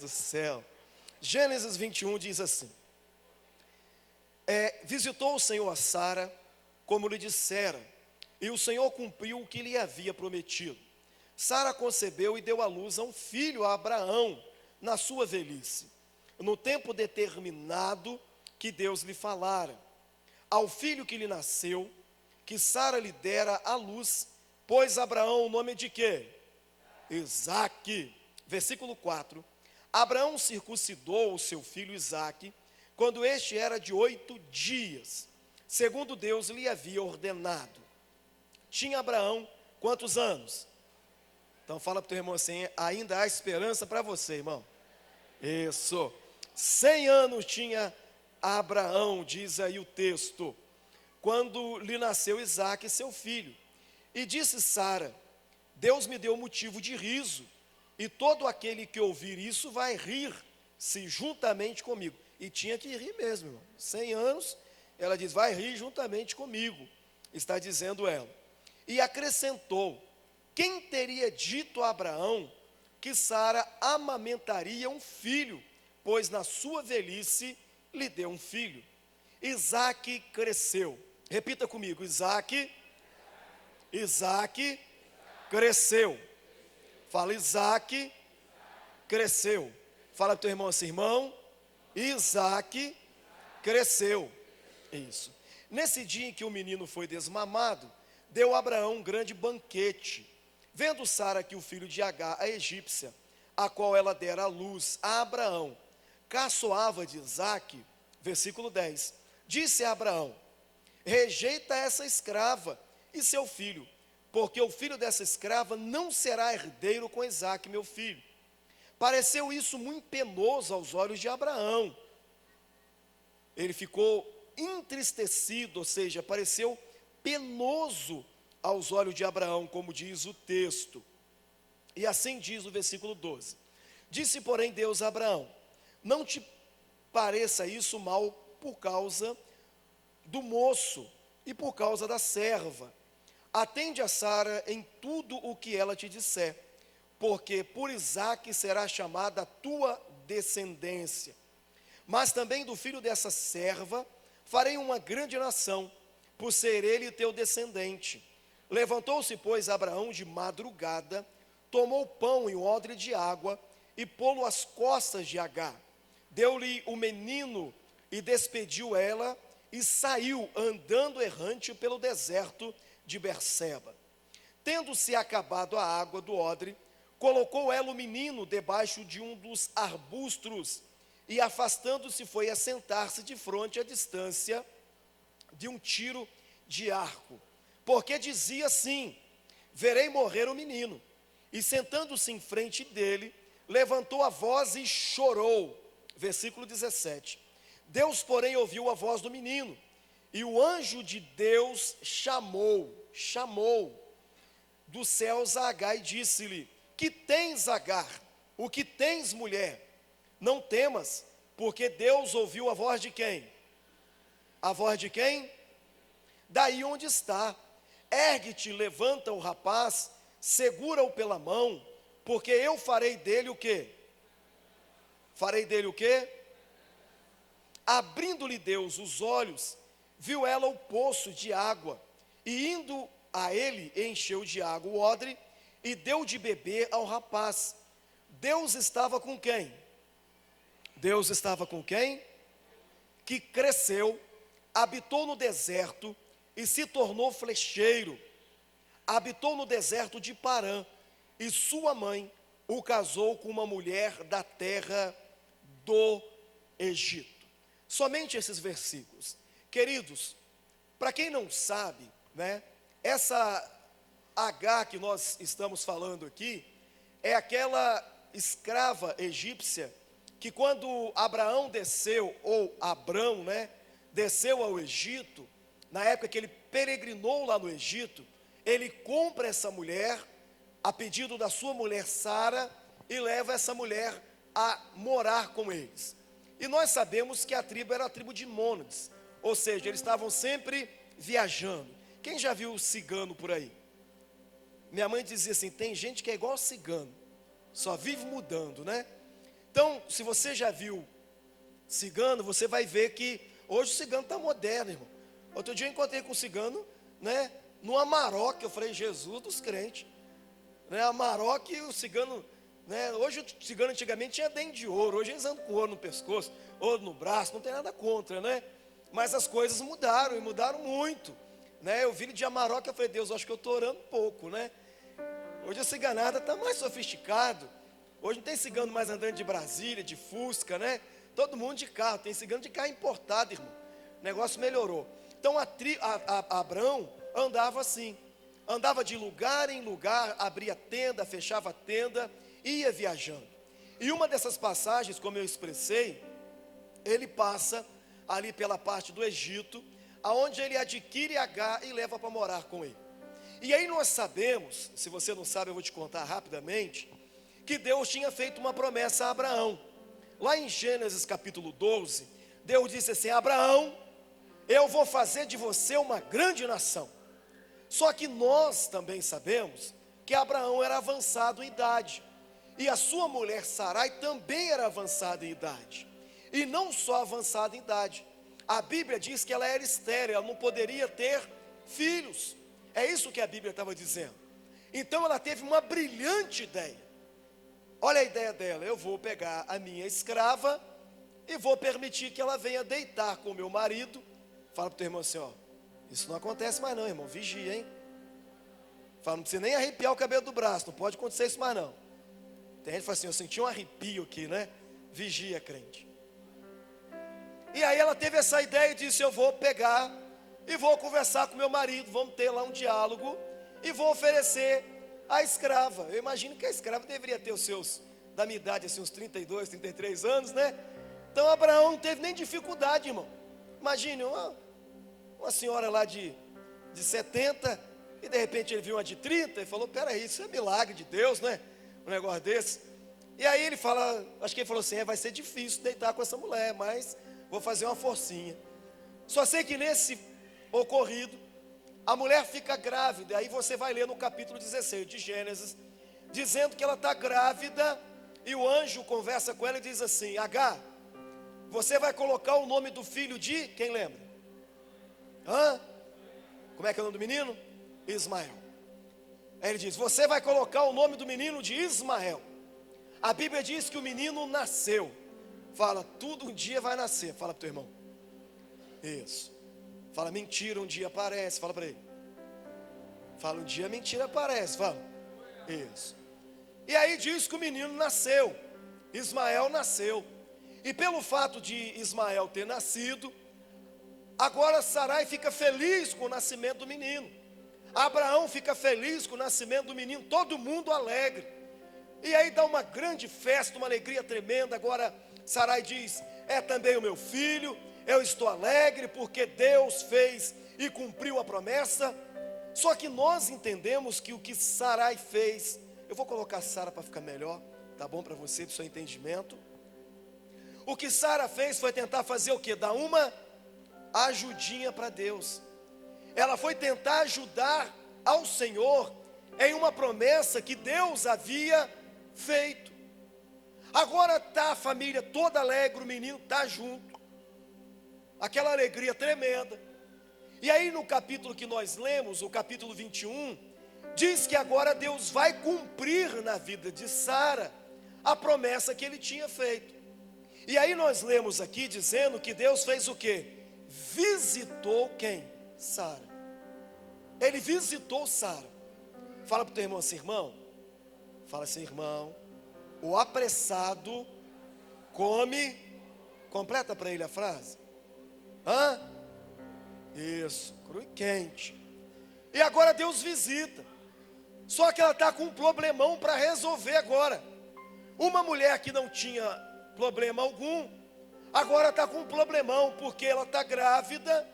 do céu. Gênesis 21 diz assim: visitou o Senhor a Sara, como lhe dissera, e o Senhor cumpriu o que lhe havia prometido. Sara concebeu e deu à luz a um filho a Abraão, na sua velhice, no tempo determinado que Deus lhe falara. Ao filho que lhe nasceu, que Sara lhe dera à luz, pôs Abraão o nome de quê? Isaque. Versículo 4. Abraão circuncidou o seu filho Isaque, quando este era de 8 dias, segundo Deus lhe havia ordenado. Tinha Abraão quantos anos? Então fala para o teu irmão assim: ainda há esperança para você, irmão. Isso. 100 anos tinha Abraão, diz aí o texto, quando lhe nasceu Isaque, seu filho. E disse Sara: Deus me deu motivo de riso, e todo aquele que ouvir isso vai rir-se juntamente comigo. E tinha que rir mesmo, irmão. 100 anos, ela diz: vai rir juntamente comigo, está dizendo ela. E acrescentou: quem teria dito a Abraão que Sara amamentaria um filho, pois na sua velhice lhe deu um filho. Isaque cresceu. Repita comigo: Isaque cresceu. Fala: Isaque cresceu. Fala para o teu irmão assim: irmão, Isaque cresceu. Isso. Nesse dia em que o menino foi desmamado, deu Abraão um grande banquete. Vendo Sara que o filho de Agar, a egípcia, a qual ela dera à luz a Abraão, caçoava de Isaque, versículo 10, disse a Abraão: rejeita essa escrava e seu filho, porque o filho dessa escrava não será herdeiro com Isaque, meu filho. Pareceu isso muito penoso aos olhos de Abraão. Ele ficou entristecido, ou seja, pareceu penoso aos olhos de Abraão, como diz o texto. E assim diz o versículo 12. Disse, porém, Deus a Abraão: não te pareça isso mal por causa do moço e por causa da serva. Atende a Sara em tudo o que ela te disser, porque por Isaque será chamada a tua descendência. Mas também do filho dessa serva farei uma grande nação, por ser ele teu descendente. Levantou-se, pois, Abraão de madrugada, tomou pão e um odre de água, e pô-lo às costas de Agar. Deu-lhe o menino, e despediu ela, e saiu andando errante pelo deserto de Berseba. Tendo-se acabado a água do odre, colocou ela o menino debaixo de um dos arbustos, e afastando-se foi assentar-se de fronte à distância de um tiro de arco, porque dizia assim: verei morrer o menino. E sentando-se em frente dele, levantou a voz e chorou. Versículo 17. Deus, porém, ouviu a voz do menino, e o anjo de Deus chamou dos céus a Agar e disse-lhe: que tens, Agar? O que tens, mulher? Não temas, porque Deus ouviu a voz de quem? A voz de quem? Daí onde está. Ergue-te, levanta o rapaz, segura-o pela mão, porque eu farei dele o quê? Farei dele o quê? Abrindo-lhe Deus os olhos, viu ela o poço de água, e indo a ele, encheu de água o odre, e deu de beber ao rapaz. Deus estava com quem? Deus estava com quem? Que cresceu, habitou no deserto, e se tornou flecheiro. Habitou no deserto de Parã, e sua mãe o casou com uma mulher da terra do Egito. Somente esses versículos. Queridos, para quem não sabe, né, essa Agar que nós estamos falando aqui, é aquela escrava egípcia, que quando Abraão desceu, ou Abrão, né, desceu ao Egito, na época que ele peregrinou lá no Egito, ele compra essa mulher, a pedido da sua mulher Sara, e leva essa mulher a morar com eles. E nós sabemos que a tribo era a tribo de nômades, ou seja, eles estavam sempre viajando. Quem já viu cigano por aí? Minha mãe dizia assim: tem gente que é igual cigano, só vive mudando, né? Então, se você já viu cigano, você vai ver que hoje o cigano está moderno, irmão. Outro dia eu encontrei com um cigano, né, no Amarok. Eu falei, Jesus dos crentes, né, Amarok e o cigano, né, hoje o cigano antigamente tinha dente de ouro, hoje eles andam com ouro no pescoço, ouro no braço, não tem nada contra, né, mas as coisas mudaram, e mudaram muito, né, eu vi ele de Amarok, eu falei, Deus, eu acho que eu estou orando pouco, né, hoje a ciganada está mais sofisticado, hoje não tem cigano mais andando de Brasília, de Fusca, né, todo mundo de carro, tem cigano de carro importado, irmão, o negócio melhorou. Então Abrão andava assim, andava de lugar em lugar, abria tenda, fechava tenda, ia viajando. E uma dessas passagens, como eu expressei, ele passa ali pela parte do Egito, aonde ele adquire Agar e leva para morar com ele. E aí nós sabemos, se você não sabe eu vou te contar rapidamente, que Deus tinha feito uma promessa a Abraão. Lá em Gênesis capítulo 12, Deus disse assim, Abraão, eu vou fazer de você uma grande nação. Só que nós também sabemos que Abraão era avançado em idade. E a sua mulher Sarai também era avançada em idade. E não só avançada em idade. A Bíblia diz que ela era estéril, ela não poderia ter filhos. É isso que a Bíblia estava dizendo. Então ela teve uma brilhante ideia. Olha a ideia dela, eu vou pegar a minha escrava e vou permitir que ela venha deitar com o meu marido. Fala para o teu irmão assim, ó, isso não acontece mais não, irmão, vigia, hein? Fala, não precisa nem arrepiar o cabelo do braço, não pode acontecer isso mais não. Tem gente que fala assim, eu senti um arrepio aqui, né? Vigia, crente. E aí ela teve essa ideia e disse, eu vou pegar e vou conversar com meu marido, vamos ter lá um diálogo e vou oferecer a escrava. Eu imagino que a escrava deveria ter os seus, da minha idade, assim, uns 32, 33 anos, né? Então Abraão não teve nem dificuldade, irmão. Imagine, uma senhora lá de 70, e de repente ele viu uma de 30 e falou, peraí, isso é milagre de Deus, né? Um negócio desse. E aí ele fala, acho que ele falou assim, vai ser difícil deitar com essa mulher, mas vou fazer uma forcinha. Só sei que nesse ocorrido, a mulher fica grávida, aí você vai ler no capítulo 16 de Gênesis, dizendo que ela está grávida, e o anjo conversa com ela e diz assim, Agar, você vai colocar o nome do filho de, quem lembra? Como é que é o nome do menino? Ismael. Aí ele diz, você vai colocar o nome do menino de Ismael. A Bíblia diz que o menino nasceu. Fala, tudo um dia vai nascer. Fala para o teu irmão. Isso. Fala, mentira um dia aparece. Fala para ele. Fala, um dia mentira aparece. Fala. Isso. E aí diz que o menino nasceu. Ismael nasceu. E pelo fato de Ismael ter nascido, agora Sarai fica feliz com o nascimento do menino. Abraão fica feliz com o nascimento do menino, todo mundo alegre. E aí dá uma grande festa, uma alegria tremenda. Agora Sarai diz, é também o meu filho, eu estou alegre porque Deus fez e cumpriu a promessa. Só que nós entendemos que o que Sarai fez, eu vou colocar Sara para ficar melhor, tá bom para você, para o seu entendimento. O que Sara fez foi tentar fazer o quê? Dar uma ajudinha para Deus. Ela foi tentar ajudar ao Senhor em uma promessa que Deus havia feito. Agora está a família toda alegre, o menino está junto. Aquela alegria tremenda. E aí no capítulo que nós lemos, o capítulo 21, diz que agora Deus vai cumprir na vida de Sara a promessa que ele tinha feito. E aí nós lemos aqui dizendo que Deus fez o quê? Visitou quem? Sara. Ele visitou Sara. Fala para o teu irmão assim, irmão. Fala assim, irmão. O apressado come. Completa para ele a frase. Isso, cru e quente. E agora Deus visita. Só que ela está com um problemão para resolver agora. Uma mulher que não tinha problema algum, agora está com um problemão, porque ela está grávida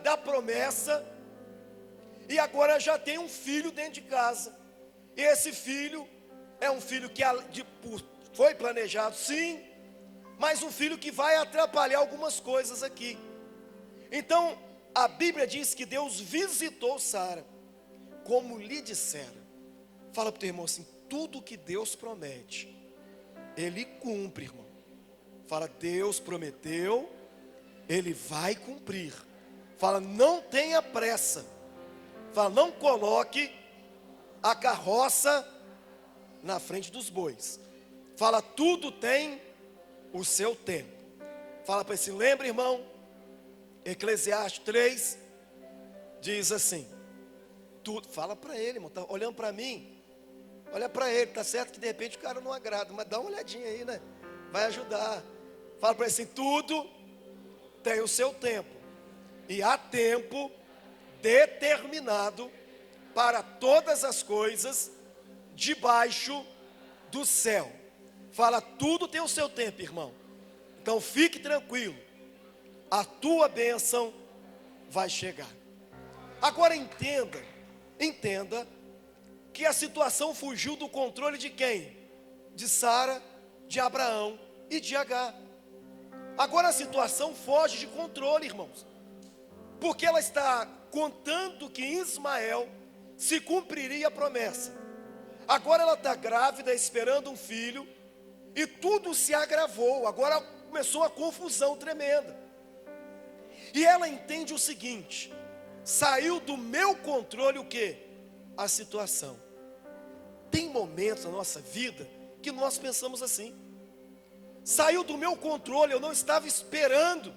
da promessa, e agora já tem um filho dentro de casa. E esse filho é um filho que foi planejado sim, mas um filho que vai atrapalhar algumas coisas aqui. Então a Bíblia diz que Deus visitou Sara, como lhe disseram. Fala para o teu irmão assim, tudo que Deus promete, Ele cumpre, irmão. Fala, Deus prometeu, Ele vai cumprir. Fala, não tenha pressa. Fala, não coloque a carroça na frente dos bois. Fala, tudo tem o seu tempo. Fala para esse, lembra, irmão? Eclesiastes 3 diz assim, tudo, fala para ele, irmão, tá olhando para mim. Olha para ele, tá certo que de repente o cara não agrada, mas dá uma olhadinha aí, né? Vai ajudar. Fala para ele assim, tudo tem o seu tempo. E há tempo determinado para todas as coisas debaixo do céu. Fala, tudo tem o seu tempo, irmão. Então fique tranquilo. A tua bênção vai chegar. Agora entenda que a situação fugiu do controle de quem? De Sara, de Abraão e de Agar. Agora a situação foge de controle, irmãos. Porque ela está contando que em Ismael se cumpriria a promessa. Agora ela está grávida, esperando um filho, e tudo se agravou. Agora começou a confusão tremenda. E ela entende o seguinte: saiu do meu controle o quê? A situação. Tem momentos na nossa vida que nós pensamos assim. Saiu do meu controle, eu não estava esperando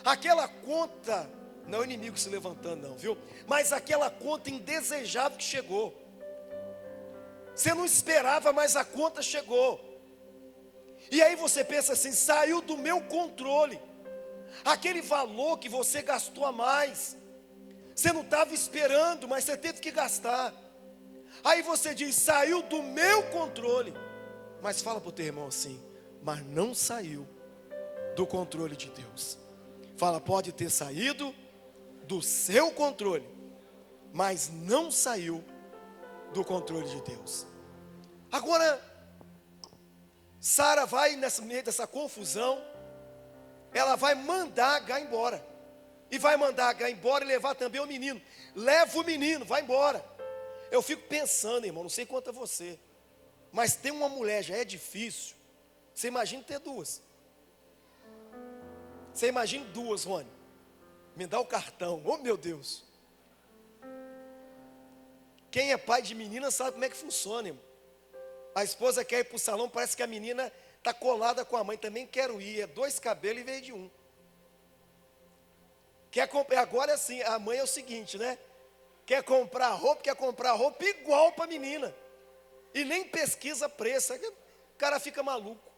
aquela conta, não é o inimigo se levantando não, viu? Mas aquela conta indesejável que chegou. Você não esperava, mas a conta chegou. E aí você pensa assim, saiu do meu controle. Aquele valor que você gastou a mais, você não estava esperando, mas você teve que gastar. Aí você diz, saiu do meu controle. Mas fala para o teu irmão assim, mas não saiu do controle de Deus. Fala, pode ter saído do seu controle, mas não saiu do controle de Deus. Agora, Sara vai nessa meio dessa confusão, ela vai mandar Agar embora. E vai mandar Agar embora e levar também o menino. Leva o menino, vai embora. Eu fico pensando, irmão, não sei quanto a você, mas ter uma mulher já é difícil. Você imagina ter duas. Você imagina duas, Rony. Me dá o cartão, oh meu Deus. Quem é pai de menina sabe como é que funciona, irmão. A esposa quer ir para o salão, parece que a menina está colada com a mãe. Também quero ir, é 2 cabelos em vez de um. Agora é assim, a mãe é o seguinte, né? Quer comprar roupa igual para a menina. E nem pesquisa preço, o cara fica maluco.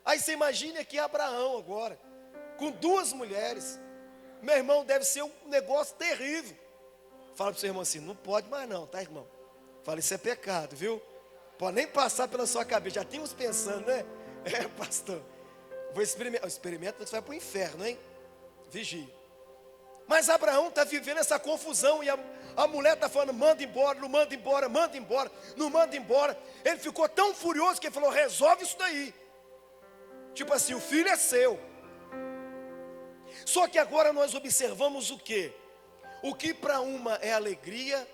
Aí você imagine aqui Abraão agora, com 2 mulheres. Meu irmão, deve ser um negócio terrível. Fala para o seu irmão assim, não pode mais não, tá, irmão? Fala, isso é pecado, viu? Pode nem passar pela sua cabeça, já tínhamos pensando, né? É, pastor, vou experimentar, experimenta, você vai para o inferno, hein? Vigia. Mas Abraão está vivendo essa confusão, e a mulher está falando, manda embora, não manda embora, manda embora, não manda embora. Ele ficou tão furioso que ele falou, resolve isso daí. Tipo assim, o filho é seu. Só que agora nós observamos o quê? O que para uma é alegria,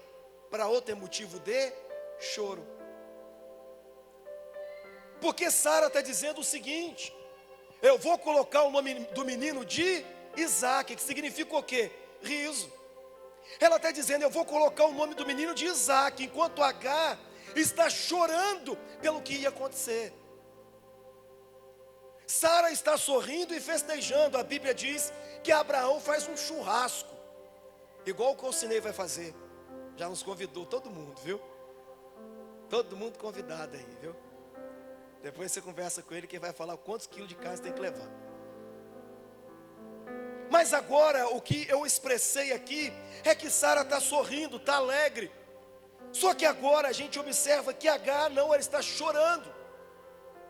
para outra é motivo de choro. Porque Sara está dizendo o seguinte, eu vou colocar o nome do menino de Isaac, que significa o quê? Riso. Ela está dizendo, eu vou colocar o nome do menino de Isaac, enquanto Agar está chorando pelo que ia acontecer. Sara está sorrindo e festejando. A Bíblia diz que Abraão faz um churrasco, igual o Colcinei vai fazer. Já nos convidou todo mundo, viu? Todo mundo convidado aí, viu? Depois você conversa com ele que vai falar quantos quilos de carne você tem que levar. Mas agora o que eu expressei aqui é que Sara está sorrindo, está alegre. Só que agora a gente observa que Agar não, ela está chorando.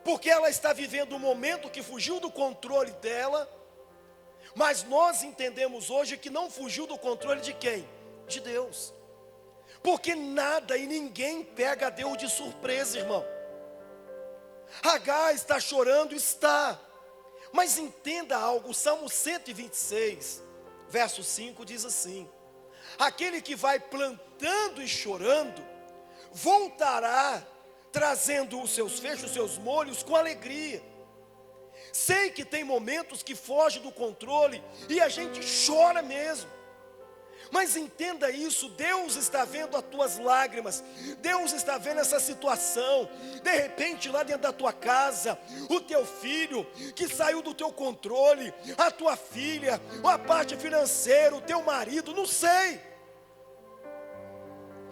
Porque ela está vivendo um momento que fugiu do controle dela. Mas nós entendemos hoje que não fugiu do controle de quem? De Deus. Porque nada e ninguém pega Deus de surpresa, irmão. Agar está chorando, está. Mas entenda algo, o Salmo 126, verso 5 diz assim: aquele que vai plantando e chorando, voltará trazendo os seus fechos, os seus molhos com alegria. Sei que tem momentos que foge do controle e a gente chora mesmo. Mas entenda isso, Deus está vendo as tuas lágrimas, Deus está vendo essa situação. De repente lá dentro da tua casa, o teu filho que saiu do teu controle, a tua filha, a parte financeira, o teu marido, não sei.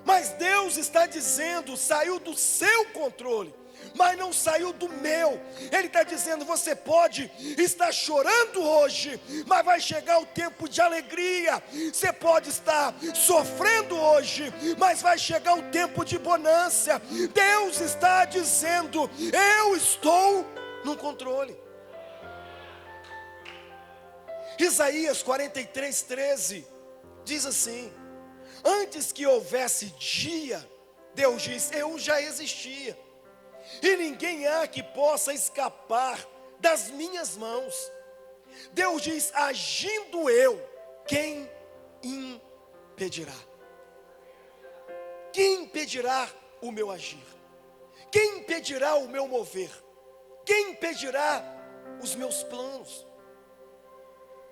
Mas Deus está dizendo, saiu do seu controle, mas não saiu do meu. Ele está dizendo, você pode estar chorando hoje, mas vai chegar o tempo de alegria. Você pode estar sofrendo hoje, mas vai chegar o tempo de bonança. Deus está dizendo, eu estou no controle. Isaías 43:13 diz assim: antes que houvesse dia, Deus diz, eu já existia, e ninguém há que possa escapar das minhas mãos. Deus diz, agindo eu, quem impedirá? Quem impedirá o meu agir? Quem impedirá o meu mover? Quem impedirá os meus planos?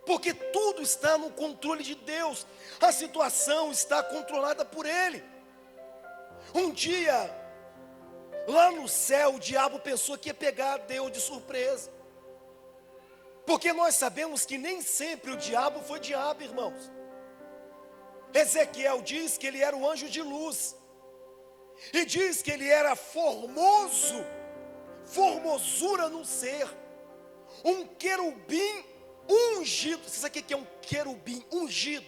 Porque tudo está no controle de Deus. A situação está controlada por Ele. Um dia, lá no céu, o diabo pensou que ia pegar Deus de surpresa. Porque nós sabemos que nem sempre o diabo foi diabo, irmãos. Ezequiel diz que ele era um anjo de luz. E diz que ele era formoso, formosura no ser. Um querubim ungido. Você sabe o que é um querubim ungido?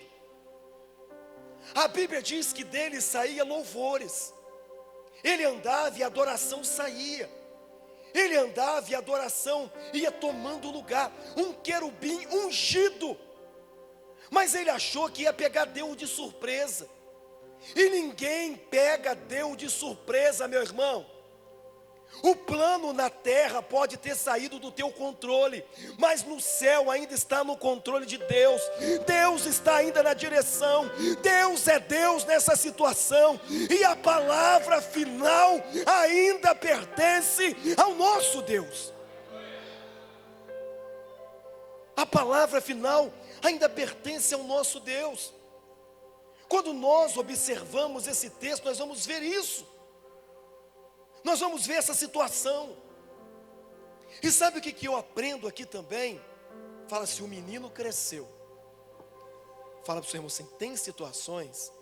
A Bíblia diz que dele saía louvores. Ele andava e a adoração saía. Ele andava e a adoração ia tomando lugar. Um querubim ungido. Mas ele achou que ia pegar Deus de surpresa. E ninguém pega Deus de surpresa, meu irmão. O plano na terra pode ter saído do teu controle, mas no céu ainda está no controle de Deus. Deus está ainda na direção. Deus é Deus nessa situação. E a palavra final ainda pertence ao nosso Deus. A palavra final ainda pertence ao nosso Deus. Quando nós observamos esse texto, nós vamos ver isso. Nós vamos ver essa situação. E sabe o que eu aprendo aqui também? Fala assim, o menino cresceu. Fala para o seu irmão assim, tem situações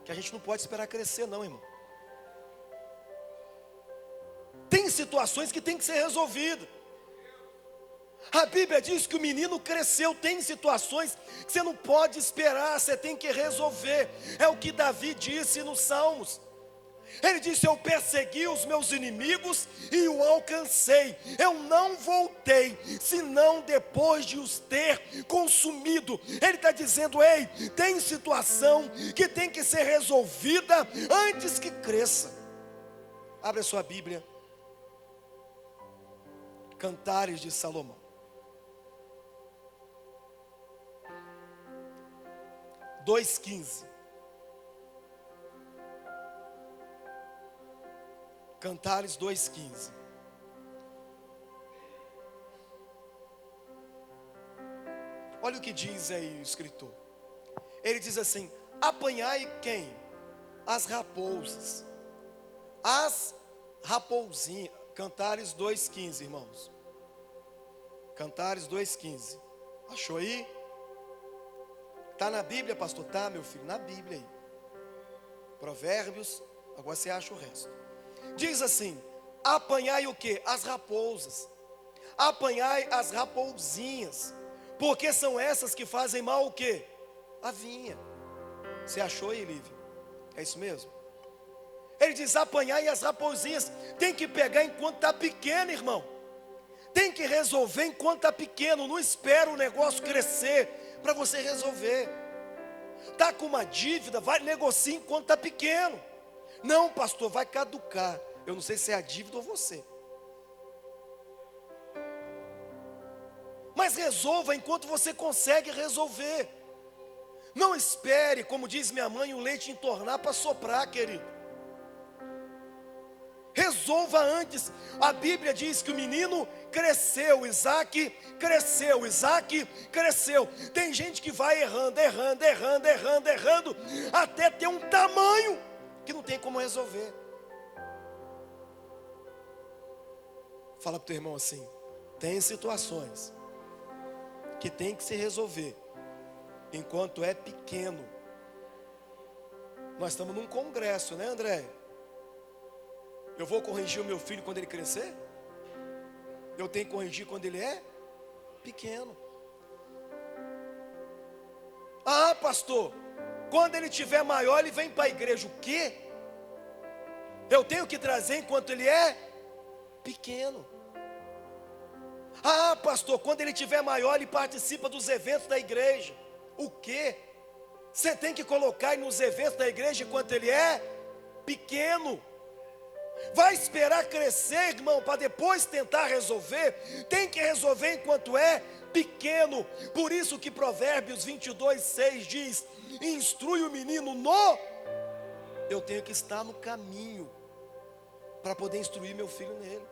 que a gente não pode esperar crescer não, irmão. Tem situações que tem que ser resolvidas. A Bíblia diz que o menino cresceu. Tem situações que você não pode esperar, você tem que resolver. É o que Davi disse nos Salmos. Ele disse, eu persegui os meus inimigos e o alcancei. Eu não voltei, senão depois de os ter consumido. Ele está dizendo, ei, tem situação que tem que ser resolvida antes que cresça. Abre a sua Bíblia. Cantares de Salomão. Dois 15. Cantares 2,15. Olha o que diz aí o escritor. Ele diz assim, apanhai quem? As raposas. As raposinhas. Cantares 2,15, irmãos. Cantares 2,15. Achou aí? Está na Bíblia, pastor? Tá, meu filho, na Bíblia aí. Provérbios, agora você acha o resto. Diz assim, apanhai o que? As raposas. Apanhai as raposinhas. Porque são essas que fazem mal o que? A vinha. Você achou aí, Lívia? É isso mesmo? Ele diz, apanhai as raposinhas. Tem que pegar enquanto está pequeno, irmão. Tem que resolver enquanto está pequeno. Não espera o negócio crescer para você resolver. Está com uma dívida, vai negociar enquanto está pequeno. Não, pastor, vai caducar. Eu não sei se é a dívida ou você. Mas resolva enquanto você consegue resolver. Não espere, como diz minha mãe, o leite entornar para soprar, querido. resolva antes. A Bíblia diz que o menino cresceu, Isaac cresceu, Isaac cresceu. Tem gente que vai errando, até ter um tamanho que não tem como resolver. Fala para o teu irmão assim: tem situações que tem que se resolver enquanto é pequeno. Nós estamos num congresso, né, André? Eu vou corrigir o meu filho quando ele crescer? Eu tenho que corrigir quando ele é pequeno. Ah, pastor, quando ele tiver maior ele vem para a igreja. O quê? Eu tenho que trazer enquanto ele é pequeno. Ah, pastor, quando ele tiver maior ele participa dos eventos da igreja. O quê? Você tem que colocar ele nos eventos da igreja enquanto ele é pequeno. Vai esperar crescer, irmão, para depois tentar resolver? Tem que resolver enquanto é pequeno. Por isso que Provérbios 22:6 diz: instrui o menino no... Eu tenho que estar no caminho para poder instruir meu filho nele.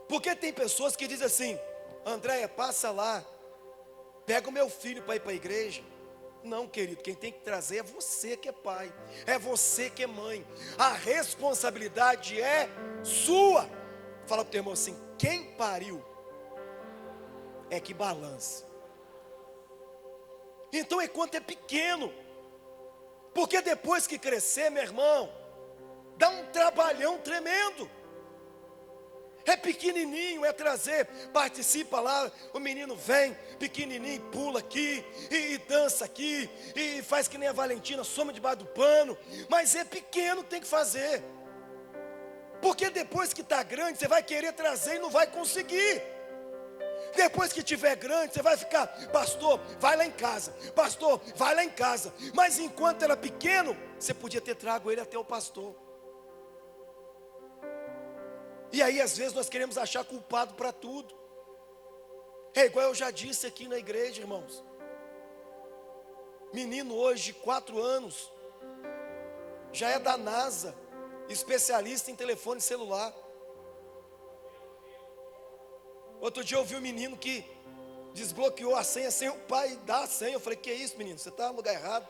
Porque tem pessoas que dizem assim: Andréia, passa lá, pega o meu filho para ir para a igreja. Não, querido, quem tem que trazer é você que é pai, é você que é mãe. A responsabilidade é sua. Fala para o teu irmão assim: quem pariu é que balança. Então enquanto é pequeno, porque depois que crescer, meu irmão, dá um trabalhão tremendo. É pequenininho, é trazer, participa lá, o menino vem, pequenininho, pula aqui, e dança aqui, e faz que nem a Valentina, soma debaixo do pano, mas é pequeno, tem que fazer, porque depois que está grande, você vai querer trazer e não vai conseguir. Depois que tiver grande, você vai ficar: pastor, vai lá em casa, pastor, vai lá em casa, mas enquanto era pequeno, você podia ter trago ele até o pastor. E aí às vezes nós queremos achar culpado para tudo. É igual eu já disse aqui na igreja, irmãos. Menino hoje de 4 anos, já é da NASA, especialista em telefone celular. Outro dia eu vi um menino que desbloqueou a senha sem o pai dar a senha. Eu falei: que é isso, menino? Você está no lugar errado.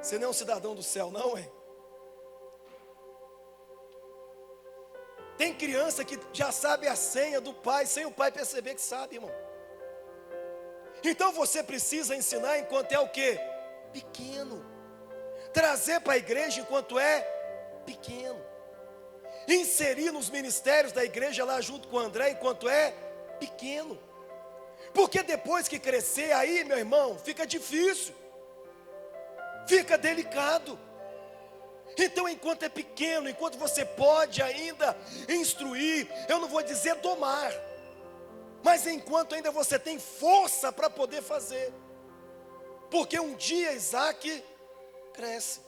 Você não é um cidadão do céu, não é? Tem criança que já sabe a senha do pai, sem o pai perceber que sabe, irmão. Então você precisa ensinar enquanto é o quê? Pequeno. Trazer para a igreja enquanto é pequeno. Inserir nos ministérios da igreja lá junto com o André enquanto é pequeno. Porque depois que crescer aí, meu irmão, fica difícil. Fica delicado. Então enquanto é pequeno, enquanto você pode ainda instruir, eu não vou dizer domar, mas enquanto ainda você tem força para poder fazer, porque um dia Isaac cresce.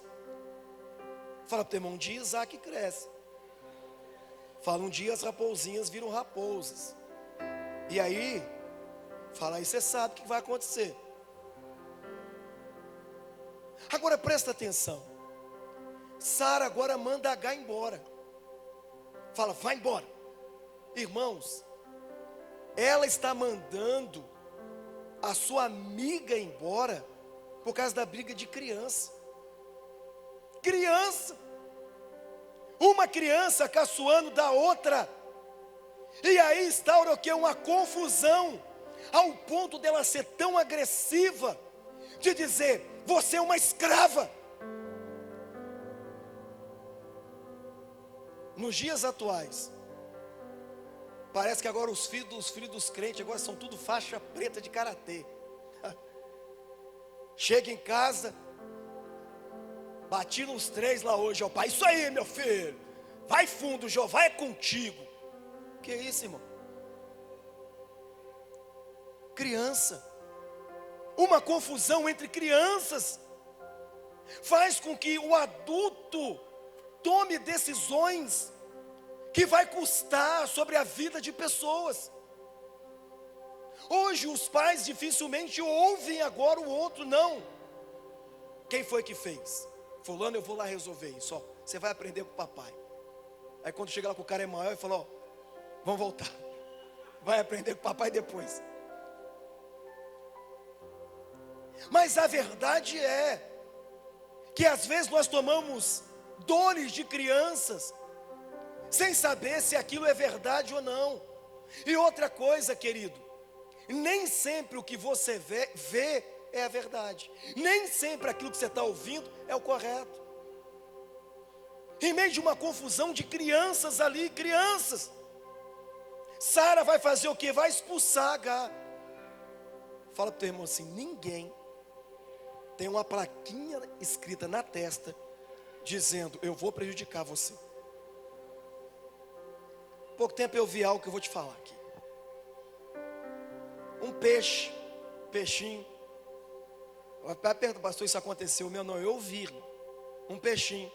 Fala para o teu irmão: um dia Isaac cresce. Fala: um dia as raposinhas viram raposas. E aí, fala: aí você sabe o que vai acontecer. Agora presta atenção. Sara agora manda H embora. Fala: vai embora. Irmãos, ela está mandando a sua amiga embora por causa da briga de criança. Criança. Uma criança caçoando da outra. E aí instaura o que? Uma confusão, ao ponto dela ser tão agressiva, de dizer: você é uma escrava. Nos dias atuais, parece que agora os filhos dos crentes agora são tudo faixa preta de karatê. Chega em casa, bati nos 3 lá hoje, ó pai: isso aí, meu filho, vai fundo, Jeová é contigo. Que é isso, irmão? Criança. Uma confusão entre crianças faz com que o adulto tome decisões que vai custar sobre a vida de pessoas. Hoje os pais dificilmente ouvem agora o outro. Não. Quem foi que fez? Fulano, eu vou lá resolver isso. Ó, você vai aprender com o papai. Aí quando chega lá com o cara é maior, ele fala, ó, vamos voltar. Vai aprender com o papai depois. Mas a verdade é que às vezes nós tomamos dores de crianças sem saber se aquilo é verdade ou não. E outra coisa, querido, nem sempre o que você vê é a verdade. Nem sempre aquilo que você está ouvindo é o correto. Em meio de uma confusão de crianças ali, crianças, Sara vai fazer o quê? Vai expulsar Agar. Fala para o teu irmão assim, ninguém tem uma plaquinha escrita na testa, dizendo, eu vou prejudicar você. Pouco tempo eu vi algo que eu vou te falar aqui. Um peixinho. Vai perguntar, pastor, isso aconteceu? Meu não, eu vi. Um peixinho.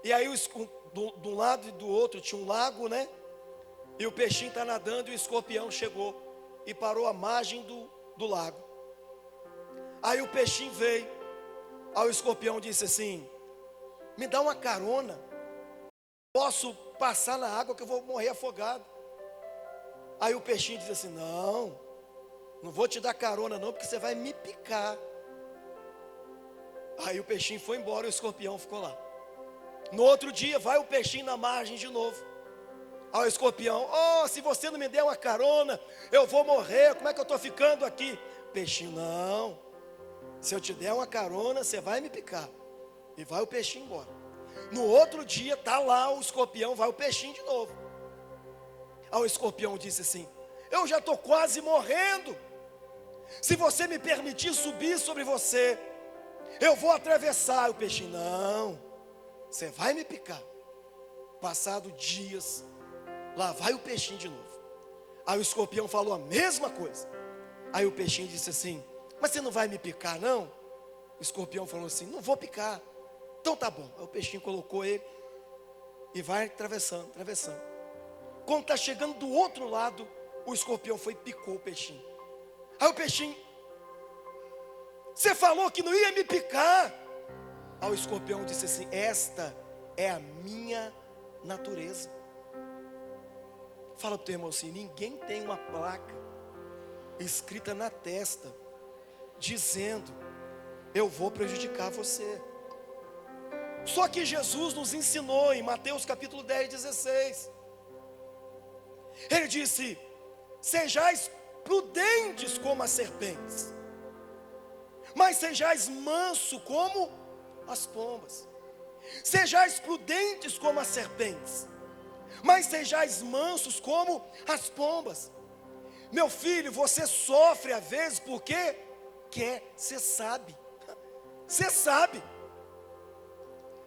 E aí, de um lado e do outro tinha um lago, né? E o peixinho está nadando e o escorpião chegou e parou à margem do lago. Aí o peixinho veio. Aí o escorpião disse assim, me dá uma carona. Posso passar na água que eu vou morrer afogado. Aí o peixinho disse assim, não vou te dar carona não, porque você vai me picar. Aí o peixinho foi embora e o escorpião ficou lá. No outro dia vai o peixinho na margem de novo. Aí o escorpião, se você não me der uma carona, eu vou morrer, como é que eu estou ficando aqui? Peixinho, não, se eu te der uma carona, você vai me picar. E vai o peixinho embora. No outro dia, está lá o escorpião, vai o peixinho de novo. Aí o escorpião disse assim, eu já estou quase morrendo. Se você me permitir subir sobre você, eu vou atravessar. O peixinho, não, você vai me picar. Passado dias, lá vai o peixinho de novo. Aí o escorpião falou a mesma coisa. Aí o peixinho disse assim, mas você não vai me picar não? O escorpião falou assim, não vou picar. Então tá bom. Aí o peixinho colocou ele e vai atravessando. Quando está chegando do outro lado, o escorpião foi e picou o peixinho. Aí o peixinho, você falou que não ia me picar. Aí o escorpião disse assim, esta é a minha natureza. Fala para o teu irmão assim, ninguém tem uma placa escrita na testa, dizendo, eu vou prejudicar você. Só que Jesus nos ensinou em Mateus capítulo 10, 16. Ele disse, sejais prudentes como as serpentes, mas sejais manso como as pombas. Sejais prudentes como as serpentes, mas sejais mansos como as pombas. Meu filho, você sofre às vezes porque quer, você sabe. Você sabe.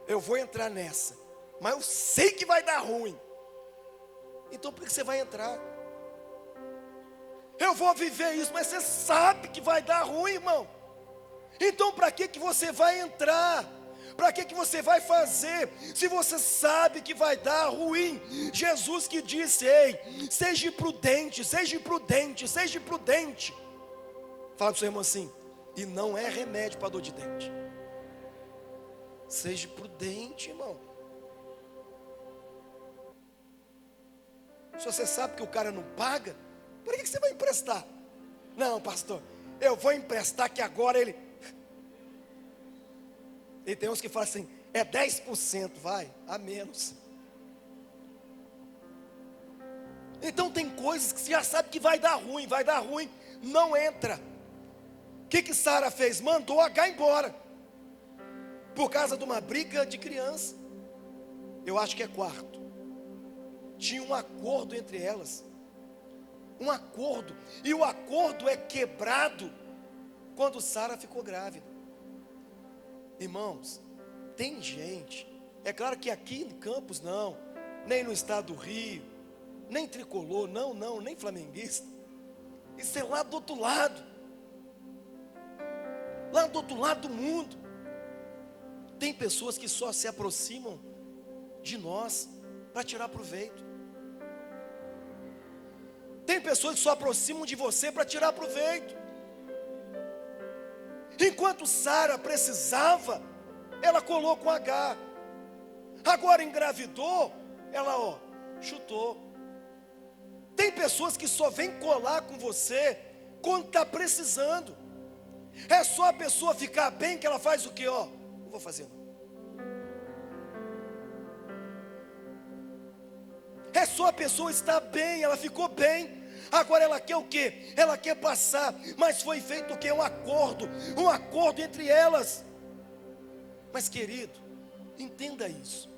Eu vou entrar nessa, mas eu sei que vai dar ruim. Então por que você vai entrar? Eu vou viver isso, mas você sabe que vai dar ruim, irmão. Então para que você vai entrar? Para que você vai fazer? Se você sabe que vai dar ruim. Jesus que disse, ei, seja prudente, seja prudente, seja prudente. Fala para o seu irmão assim, e não é remédio para dor de dente. Seja prudente, irmão. Se você sabe que o cara não paga, por que você vai emprestar? Não, pastor, eu vou emprestar que agora ele... E tem uns que falam assim, é 10%, vai, a menos. Então tem coisas que você já sabe que vai dar ruim, não entra. O que Sara fez? Mandou Agar embora. Por causa de uma briga de criança. Eu acho que é quarto. Tinha um acordo entre elas. Um acordo. E o acordo é quebrado quando Sara ficou grávida. Irmãos, tem gente, é claro que aqui em Campos não, nem no estado do Rio, nem tricolor, não, nem flamenguista. Isso é lá do outro lado. Lá do outro lado do mundo. Tem pessoas que só se aproximam de nós para tirar proveito. Tem pessoas que só aproximam de você para tirar proveito. Enquanto Sara precisava, ela colou com Agar. Agora engravidou, ela, chutou. Tem pessoas que só vêm colar com você quando está precisando. É só a pessoa ficar bem que ela faz o quê? Não vou fazer não. É só a pessoa estar bem, ela ficou bem. Agora ela quer o quê? Ela quer passar. Mas foi feito o quê? Um acordo entre elas. Mas querido, entenda isso.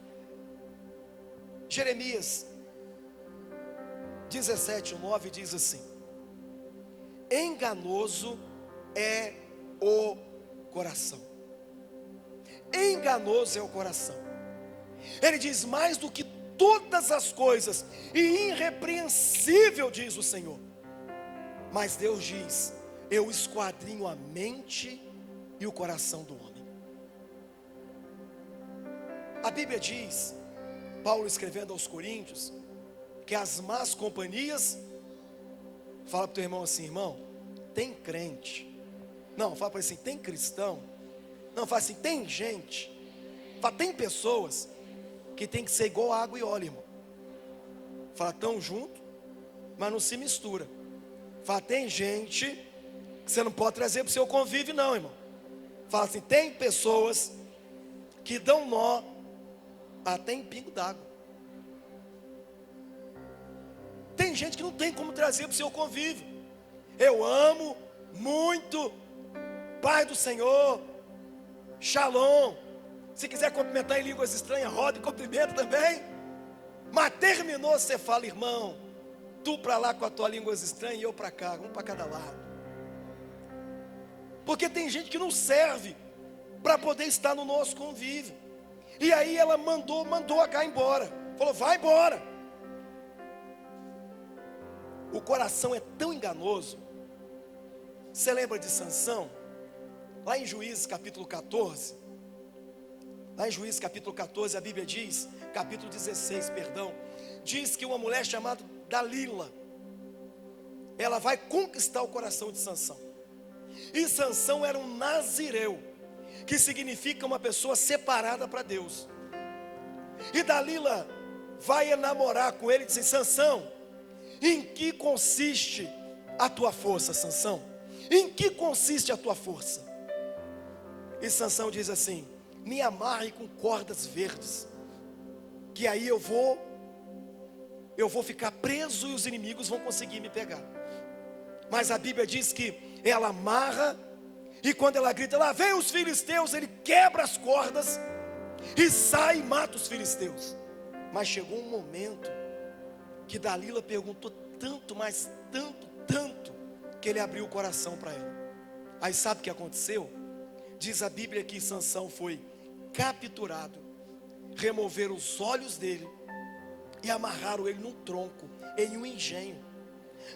Jeremias 17:9 diz assim: enganoso é o coração. Enganoso é o coração. Ele diz: mais do que todas as coisas, e irrepreensível, diz o Senhor. Mas Deus diz: eu esquadrinho a mente e o coração do homem. A Bíblia diz, Paulo escrevendo aos Coríntios, que as más companhias, fala para o teu irmão assim: irmão, tem crente. Não, fala para ele assim: tem cristão. Não, fala assim: tem gente. Fala: tem pessoas que tem que ser igual água e óleo, irmão. Fala: tão junto, mas não se mistura. Fala: tem gente que você não pode trazer para o seu convívio não, irmão. Fala assim: tem pessoas que dão nó até em pingo d'água. Tem gente que não tem como trazer para o seu convívio. Eu amo muito, Pai do Senhor, Shalom. Se quiser cumprimentar em línguas estranhas, roda e cumprimenta também. Mas terminou, você fala: irmão, tu para lá com a tua línguas estranhas e eu para cá, um para cada lado. Porque tem gente que não serve para poder estar no nosso convívio. E aí ela mandou H embora. Falou: vai embora. O coração é tão enganoso. Você lembra de Sansão? Lá em Juízes capítulo 14. Lá em Juízes capítulo 14, a Bíblia diz, capítulo 16, perdão, diz que uma mulher chamada Dalila, ela vai conquistar o coração de Sansão. E Sansão era um nazireu, que significa uma pessoa separada para Deus. E Dalila vai enamorar com ele e diz assim: Sansão, em que consiste a tua força, Sansão? Em que consiste a tua força? E Sansão diz assim: me amarre com cordas verdes, que aí eu vou ficar preso e os inimigos vão conseguir me pegar. Mas a Bíblia diz que ela amarra, e quando ela grita: lá vem os filisteus, ele quebra as cordas e sai e mata os filisteus. Mas chegou um momento que Dalila perguntou tanto, mas tanto, que ele abriu o coração para ela. Aí sabe o que aconteceu? Diz a Bíblia que Sansão foi capturado, removeram os olhos dele e amarraram ele num tronco, em um engenho.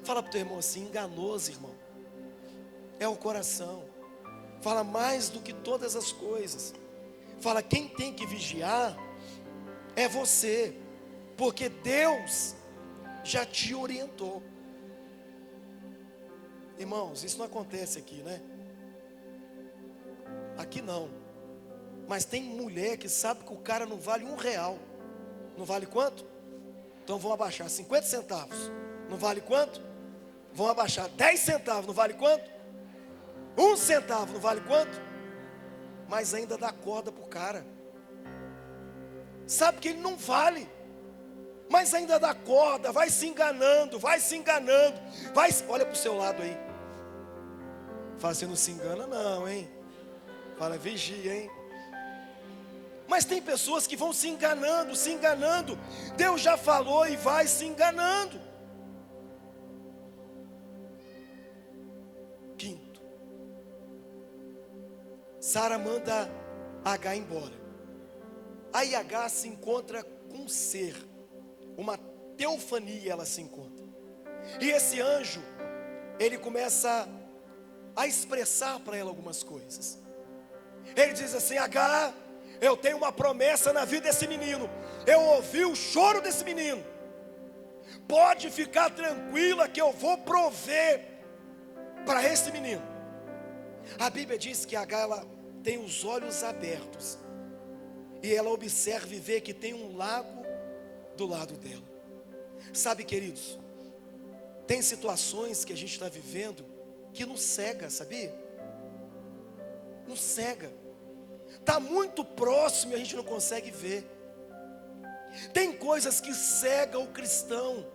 Fala para o teu irmão assim: enganoso, irmão, é o coração. Fala: mais do que todas as coisas. Fala: quem tem que vigiar é você, porque Deus já te orientou. Irmãos, isso não acontece aqui, né? Aqui não. Mas tem mulher que sabe que o cara não vale R$1. Não vale quanto? Então vão abaixar 50 centavos. Não vale quanto? Vão abaixar 10 centavos. Não vale quanto? 1 centavo. Não vale quanto? Mas ainda dá corda para o cara. Sabe que ele não vale, mas ainda dá corda. Vai se enganando. Olha para o seu lado aí. Fala: você não se engana não, hein? Fala: vigia, hein? Mas tem pessoas que vão se enganando. Deus já falou e vai se enganando. Quinto, Sara manda H embora. Aí H se encontra com um ser, uma teofania ela se encontra. E esse anjo, ele começa a expressar para ela algumas coisas. Ele diz assim: H, eu tenho uma promessa na vida desse menino. Eu ouvi o choro desse menino. Pode ficar tranquila que eu vou prover para esse menino. A Bíblia diz que H, ela tem os olhos abertos, e ela observa e vê que tem um lago do lado dela. Sabe, queridos, tem situações que a gente está vivendo que nos cega, sabia? Nos cega. Está muito próximo e a gente não consegue ver. Tem coisas que cegam o cristão.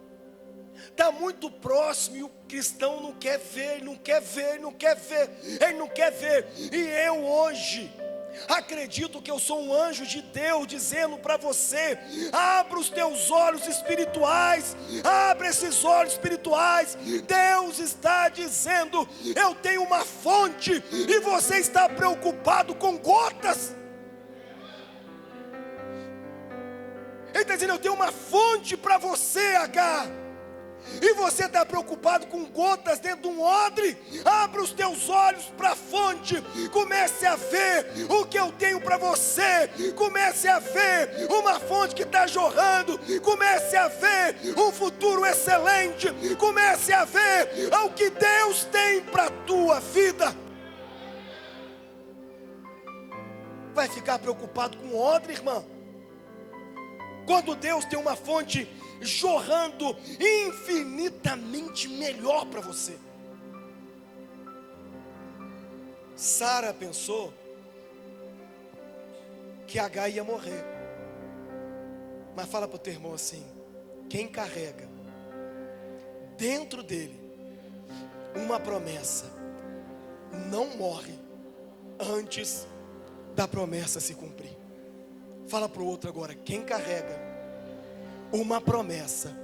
Está muito próximo e o cristão não quer ver, não quer ver, não quer ver, ele não quer ver. E eu hoje acredito que eu sou um anjo de Deus dizendo para você: abra os teus olhos espirituais, abra esses olhos espirituais. Deus está dizendo: eu tenho uma fonte, e você está preocupado com gotas. Ele está dizendo: eu tenho uma fonte para você, Agar, e você está preocupado com gotas dentro de um odre. Abra os teus olhos para a fonte, comece a ver o que eu tenho para você, comece a ver uma fonte que está jorrando, comece a ver um futuro excelente, comece a ver o que Deus tem para a tua vida. Vai ficar preocupado com odre, irmão? Quando Deus tem uma fonte jorrando infinitamente melhor para você. Sara pensou que Agar ia morrer. Mas fala para o teu irmão assim: quem carrega dentro dele uma promessa não morre antes da promessa se cumprir. Fala para o outro agora: quem carrega uma promessa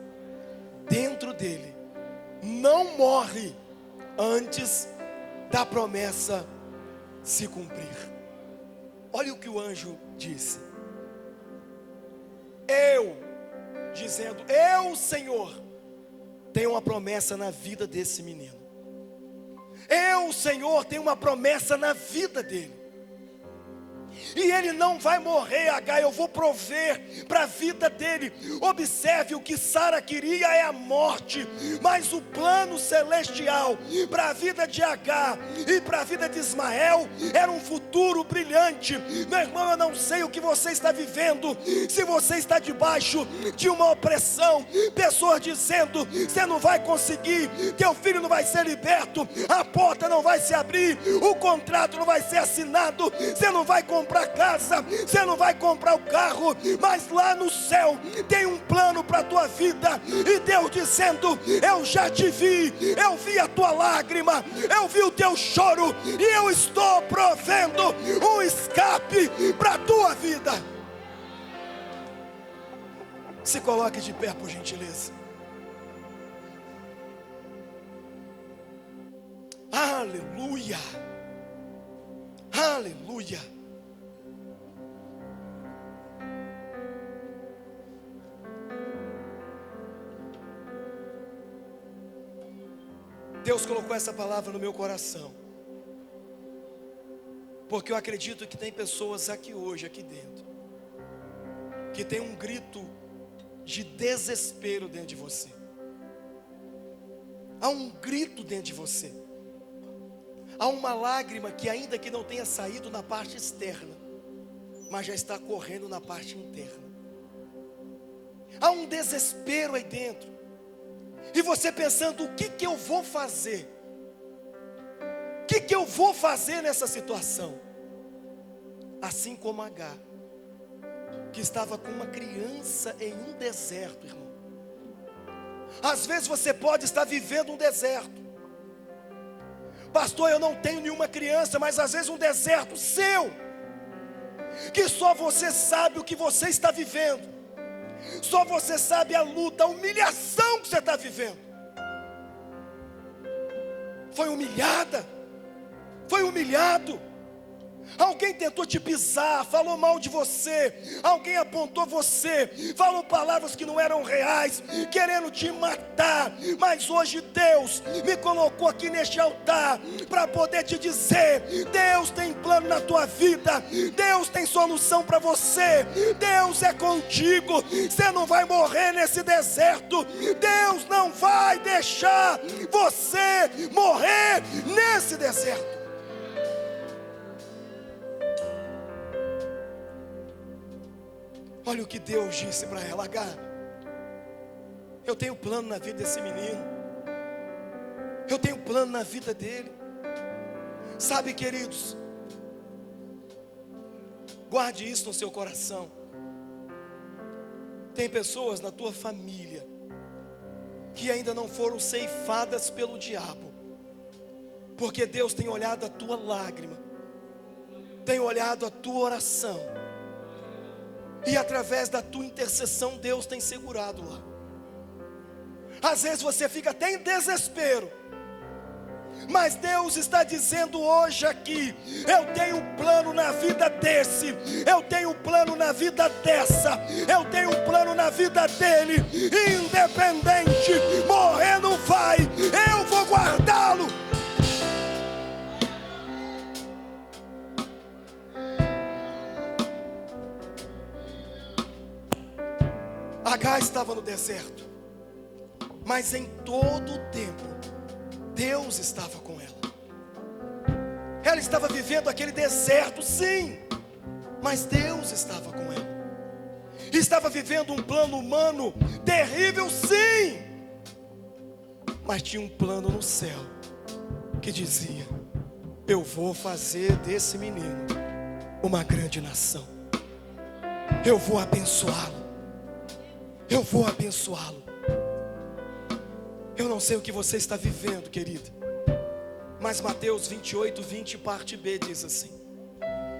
dentro dele não morre antes da promessa se cumprir. Olha o que o anjo disse. Dizendo: eu, Senhor, tenho uma promessa na vida desse menino. Eu, Senhor, tenho uma promessa na vida dele. E ele não vai morrer, Agar, eu vou prover para a vida dele. Observe, o que Sara queria é a morte, mas o plano celestial para a vida de Agar e para a vida de Ismael era um futuro brilhante. Meu irmão, eu não sei o que você está vivendo, se você está debaixo de uma opressão, pessoas dizendo: você não vai conseguir, teu filho não vai ser liberto, a porta não vai se abrir, o contrato não vai ser assinado, você não vai comprar casa, você não vai comprar o carro, mas lá no céu tem um plano para a tua vida. E Deus dizendo: eu já te vi, eu vi a tua lágrima, eu vi o teu choro, e eu estou provendo um escape para a tua vida. Se coloque de pé, por gentileza. Aleluia, aleluia. Deus colocou essa palavra no meu coração, porque eu acredito que tem pessoas aqui hoje, aqui dentro, que tem um grito de desespero dentro de você. Há um grito dentro de você. Há uma lágrima que, ainda que não tenha saído na parte externa, mas já está correndo na parte interna. Há um desespero aí dentro. E você pensando: o que eu vou fazer? O que eu vou fazer nessa situação? Assim como Agar, que estava com uma criança em um deserto, irmão. Às vezes você pode estar vivendo um deserto. Pastor, eu não tenho nenhuma criança, mas às vezes um deserto seu, que só você sabe o que você está vivendo. Só você sabe a luta, a humilhação que você está vivendo. Foi humilhada, foi humilhado. Alguém tentou te pisar, falou mal de você, alguém apontou você, falou palavras que não eram reais, querendo te matar. Mas hoje Deus me colocou aqui neste altar para poder te dizer: Deus tem plano na tua vida, Deus tem solução para você, Deus é contigo. Você não vai morrer nesse deserto, Deus não vai deixar você morrer nesse deserto. Olha o que Deus disse para ela: Agar, Eu tenho plano na vida desse menino. Eu tenho plano na vida dele. Sabe, queridos, guarde isso no seu coração. Tem pessoas na tua família que ainda não foram ceifadas pelo diabo, porque Deus tem olhado a tua lágrima, tem olhado a tua oração, e através da tua intercessão Deus tem segurado lá. Às vezes você fica até em desespero, mas Deus está dizendo hoje aqui: eu tenho um plano na vida desse, eu tenho um plano na vida dessa, eu tenho um plano na vida dele, independente, morrer não vai, eu vou guardá-lo. Agar estava no deserto, mas em todo o tempo Deus estava com ela. Ela estava vivendo aquele deserto, sim, mas Deus estava com ela. Estava vivendo um plano humano terrível, sim, mas tinha um plano no céu que dizia: eu vou fazer desse menino uma grande nação. Eu vou abençoá-lo. Eu vou abençoá-lo. Eu não sei o que você está vivendo, querida, mas Mateus 28, 20, parte B diz assim: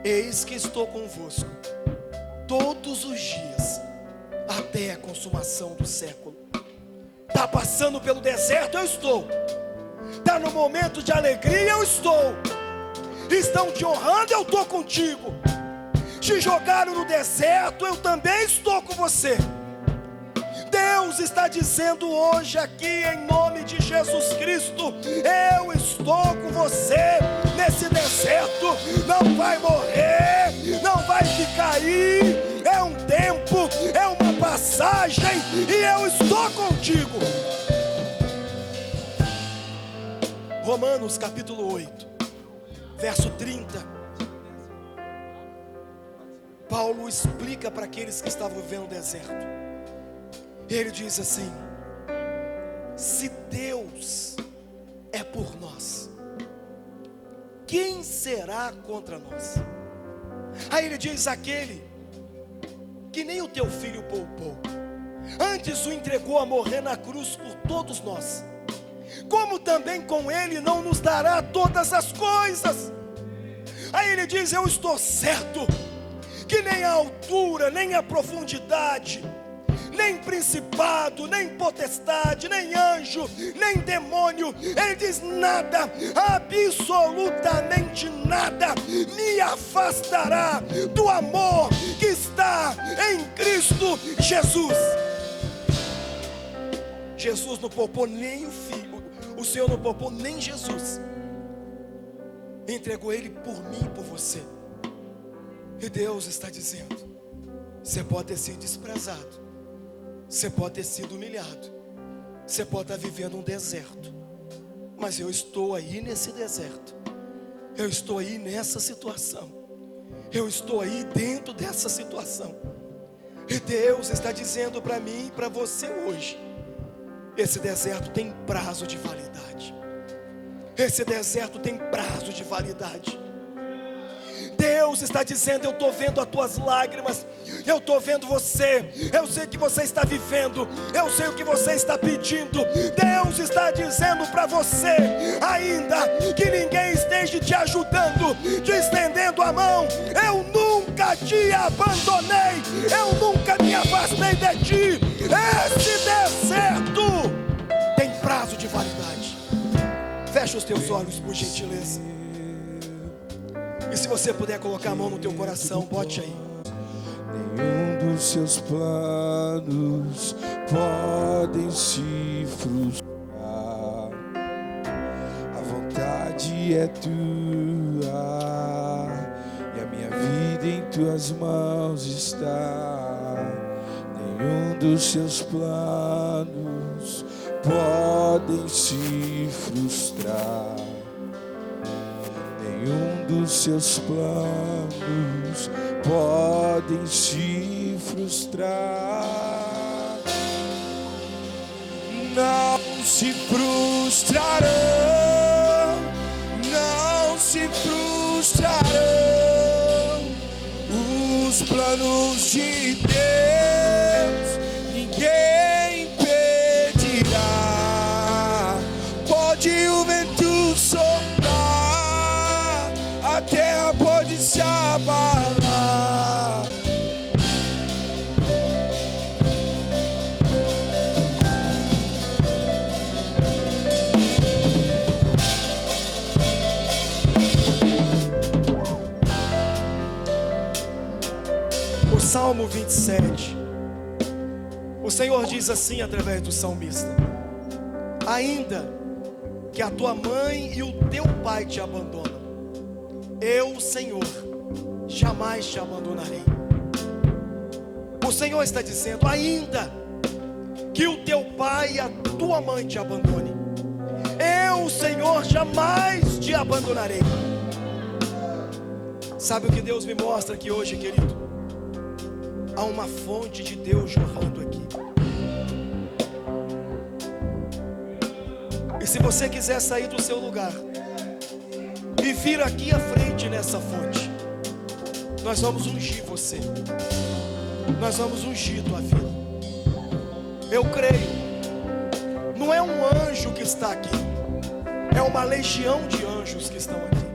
eis que estou convosco todos os dias, até a consumação do século. Está passando pelo deserto? Eu estou. Está no momento de alegria? Eu estou. Estão te honrando? Eu estou contigo. Te jogaram no deserto? Eu também estou com você. Deus está dizendo hoje aqui, em nome de Jesus Cristo: eu estou com você nesse deserto. Não vai morrer, não vai ficar aí. É um tempo, é uma passagem, e eu estou contigo. Romanos capítulo 8, verso 30. Paulo explica para aqueles que estavam vivendo o deserto. Ele diz assim: se Deus é por nós, quem será contra nós? Aí ele diz: aquele que nem o teu filho poupou, antes o entregou a morrer na cruz por todos nós, como também com ele não nos dará todas as coisas? Aí ele diz: eu estou certo que nem a altura, nem a profundidade, nem principado, nem potestade, nem anjo, nem demônio, ele diz, nada, absolutamente nada, me afastará do amor que está em Cristo Jesus. Jesus não poupou nem o Filho, o Senhor não poupou nem Jesus, entregou Ele por mim e por você. E Deus está dizendo: você pode ter sido desprezado, você pode ter sido humilhado, você pode estar vivendo um deserto, mas eu estou aí nesse deserto, eu estou aí nessa situação, eu estou aí dentro dessa situação. E Deus está dizendo para mim e para você hoje: esse deserto tem prazo de validade. Esse deserto tem prazo de validade. Deus está dizendo: eu estou vendo as tuas lágrimas, eu estou vendo você, eu sei o que você está vivendo, eu sei o que você está pedindo. Deus está dizendo para você, ainda que ninguém esteja te ajudando, te estendendo a mão, eu nunca te abandonei, eu nunca me afastei de ti. Esse deserto tem prazo de validade. Fecha os teus olhos, por gentileza. E se você puder colocar a mão no teu coração, bote aí. Nenhum dos seus planos podem se frustrar. A vontade é tua e a minha vida em tuas mãos está. Nenhum dos seus planos podem se frustrar. Nenhum dos seus planos podem se frustrar. não se frustrarão, não se frustrarão. Os planos de Deus ninguém impedirá. Pode o vento soprar, a terra pode se abalar. Salmo 27, o Senhor diz assim através do salmista: ainda que a tua mãe e o teu pai te abandonam, eu, o Senhor, jamais te abandonarei. O Senhor está dizendo: ainda que o teu pai e a tua mãe te abandonem, eu, o Senhor, jamais te abandonarei. Sabe o que Deus me mostra aqui hoje, querido? Há uma fonte de Deus jorrando aqui. E se você quiser sair do seu lugar e vir aqui à frente nessa fonte, nós vamos ungir você. Nós vamos ungir tua vida. Eu creio. Não é um anjo que está aqui, é uma legião de anjos que estão aqui.